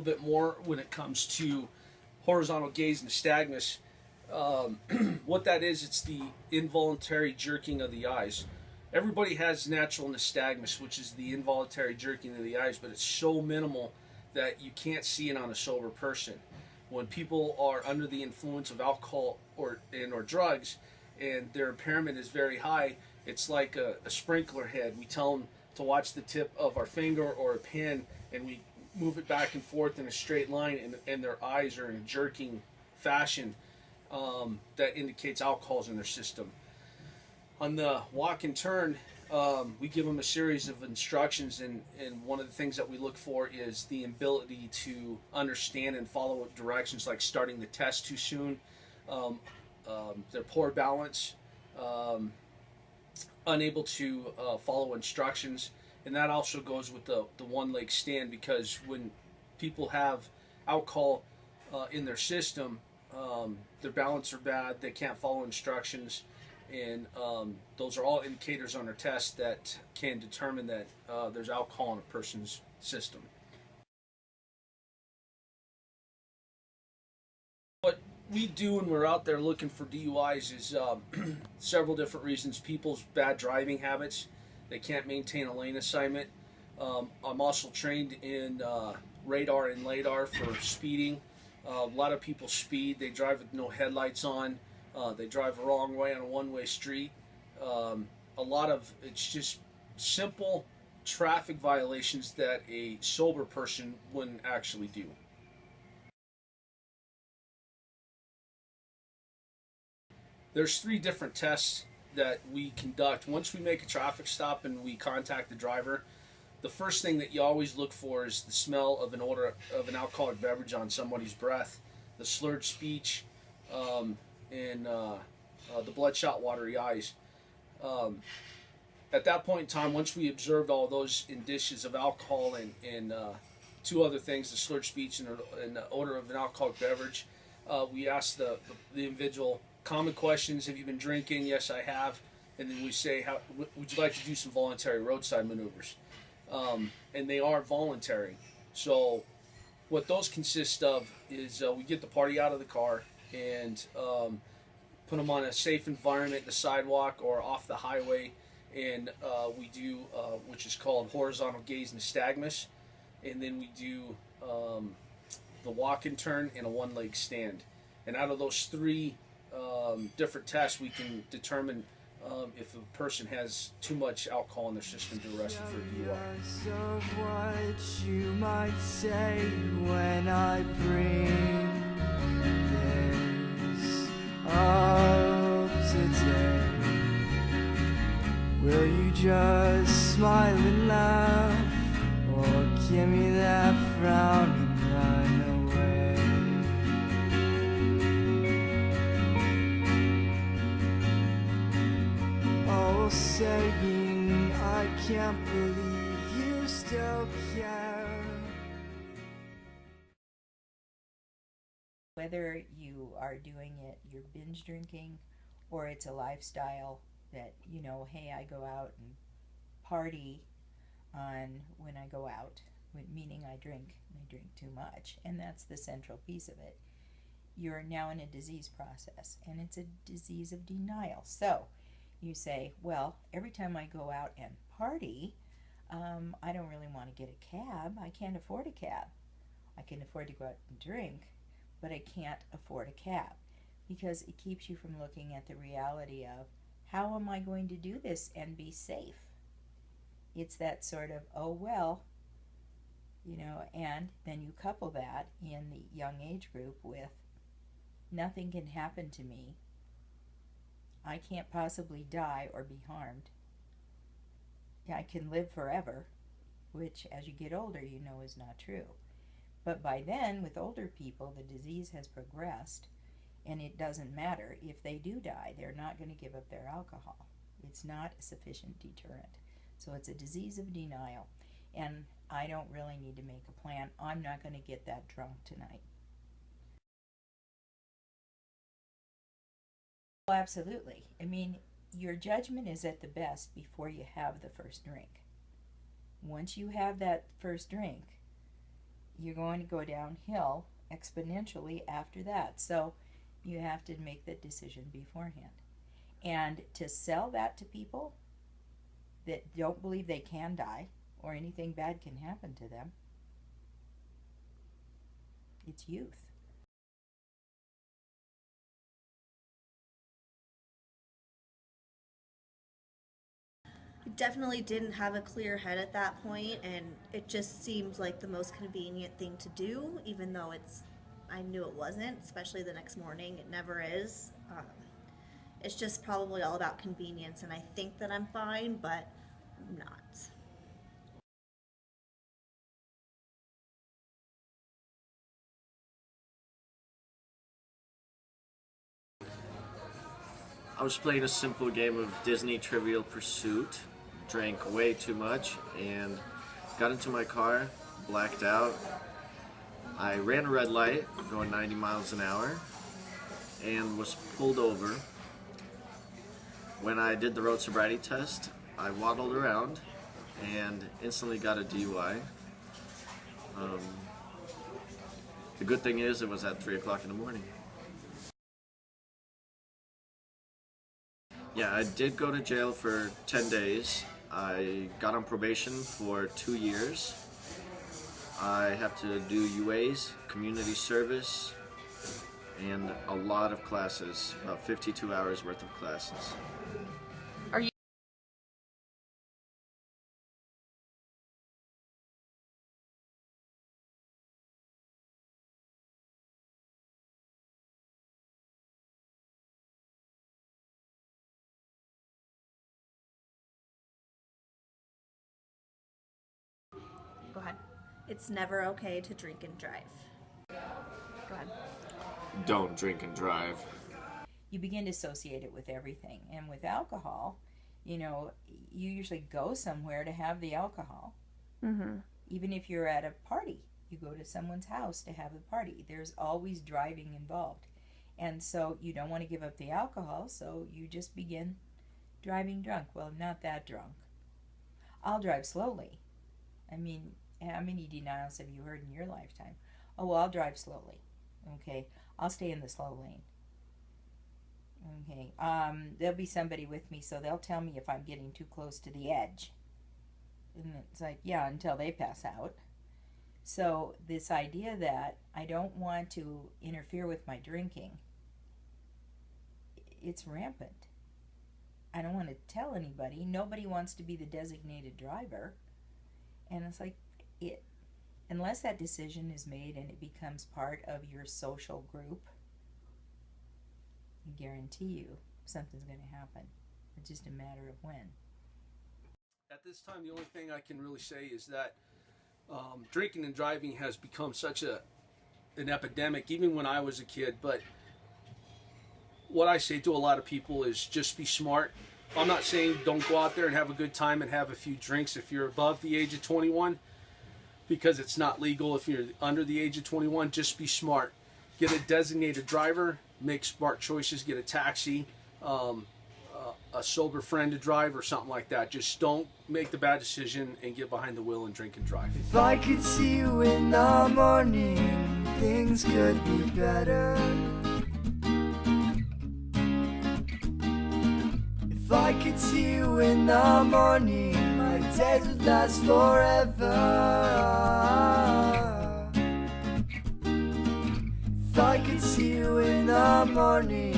bit more when it comes to horizontal gaze nystagmus. What that is, it's the involuntary jerking of the eyes. Everybody has natural nystagmus, which is the involuntary jerking of the eyes, but it's so minimal that you can't see it on a sober person. When people are under the influence of alcohol or drugs, and their impairment is very high, it's like a sprinkler head. We tell them to watch the tip of our finger or a pen, and we move it back and forth in a straight line, and their eyes are in a jerking fashion that indicates alcohol's in their system. On the walk and turn, we give them a series of instructions, and one of the things that we look for is the ability to understand and follow directions, like starting the test too soon, their poor balance, unable to follow instructions. And that also goes with the one leg stand, because when people have alcohol in their system, their balance are bad, they can't follow instructions, and those are all indicators on our test that can determine that there's alcohol in a person's system. What we do when we're out there looking for DUIs is several different reasons. People's bad driving habits, they can't maintain a lane assignment. I'm also trained in radar and LiDAR for speeding. A lot of people speed, they drive with no headlights on, they drive the wrong way on a one-way street. A lot of it's just simple traffic violations that a sober person wouldn't actually do. There's three different tests that we conduct. Once we make a traffic stop and we contact the driver, the first thing that you always look for is the smell of an odor of an alcoholic beverage on somebody's breath, the slurred speech, and the bloodshot, watery eyes. At that point in time, once we observed all those indicias of alcohol and two other things, the slurred speech and the odor of an alcoholic beverage, we ask the individual common questions. Have you been drinking? Yes, I have. And then we say, would you like to do some voluntary roadside maneuvers? And they are voluntary. So what those consist of is we get the party out of the car and put them on a safe environment, the sidewalk or off the highway, and we do which is called horizontal gaze nystagmus, and then we do the walk and turn and a one-leg stand. And out of those three different tests, we can determine if a person has too much alcohol in their system to arrest them for DUI. Of what you might say when I bring this up today. Will you just smile and laugh, or give me that frown and run away? Oh, saying I can't believe you still care. Whether you are doing it, you're binge drinking, or it's a lifestyle that, you know, hey, I go out and party on when I go out, meaning I drink too much, and that's the central piece of it. You're now in a disease process, and it's a disease of denial. So you say, well, every time I go out and party, I don't really want to get a cab. I can't afford a cab. I can afford to go out and drink, but I can't afford a cab, because it keeps you from looking at the reality of, how am I going to do this and be safe? It's that sort of, oh well, you know, and then you couple that in the young age group with, nothing can happen to me, I can't possibly die or be harmed, I can live forever, which as you get older you know is not true. But by then, with older people, the disease has progressed, and it doesn't matter if they do die, they're not going to give up their alcohol. It's not a sufficient deterrent. So it's a disease of denial, and I don't really need to make a plan. I'm not going to get that drunk tonight. Well, absolutely. I mean, your judgment is at the best before you have the first drink. Once you have that first drink, you're going to go downhill exponentially after that. So you have to make that decision beforehand. And to sell that to people that don't believe they can die or anything bad can happen to them, it's youth. I definitely didn't have a clear head at that point, and it just seemed like the most convenient thing to do, even though I knew it wasn't, especially the next morning. It never is. It's just probably all about convenience, and I think that I'm fine, but I'm not. I was playing a simple game of Disney Trivial Pursuit, drank way too much, and got into my car, blacked out. I ran a red light, going 90 miles an hour, and was pulled over. When I did the road sobriety test, I waddled around and instantly got a DUI. The good thing is it was at 3 o'clock in the morning. Yeah, I did go to jail for 10 days. I got on probation for 2 years. I have to do UAs, community service, and a lot of classes, about 52 hours worth of classes. Go ahead. It's never okay to drink and drive. Go ahead. Don't drink and drive. You begin to associate it with everything. And with alcohol, you know, you usually go somewhere to have the alcohol. Mm-hmm. Even if you're at a party, you go to someone's house to have a party. There's always driving involved. And so you don't want to give up the alcohol, so you just begin driving drunk. Well, not that drunk. I'll drive slowly. I mean, how many denials have you heard in your lifetime? Oh, well, I'll drive slowly. Okay, I'll stay in the slow lane. Okay, there'll be somebody with me, so they'll tell me if I'm getting too close to the edge. And it's like, yeah, until they pass out. So this idea that I don't want to interfere with my drinking, it's rampant. I don't want to tell anybody. Nobody wants to be the designated driver. And it's like, unless that decision is made and it becomes part of your social group, I guarantee you something's going to happen. It's just a matter of when. At this time, the only thing I can really say is that drinking and driving has become such an epidemic, even when I was a kid. But what I say to a lot of people is just be smart. I'm not saying don't go out there and have a good time and have a few drinks if you're above the age of 21, because it's not legal if you're under the age of 21. Just be smart. Get a designated driver, make smart choices, get a taxi, a sober friend to drive or something like that. Just don't make the bad decision and get behind the wheel and drink and drive. If I could see you in the morning, things could be better. If I could see you in the morning, my days would last forever. If I could see you in the morning,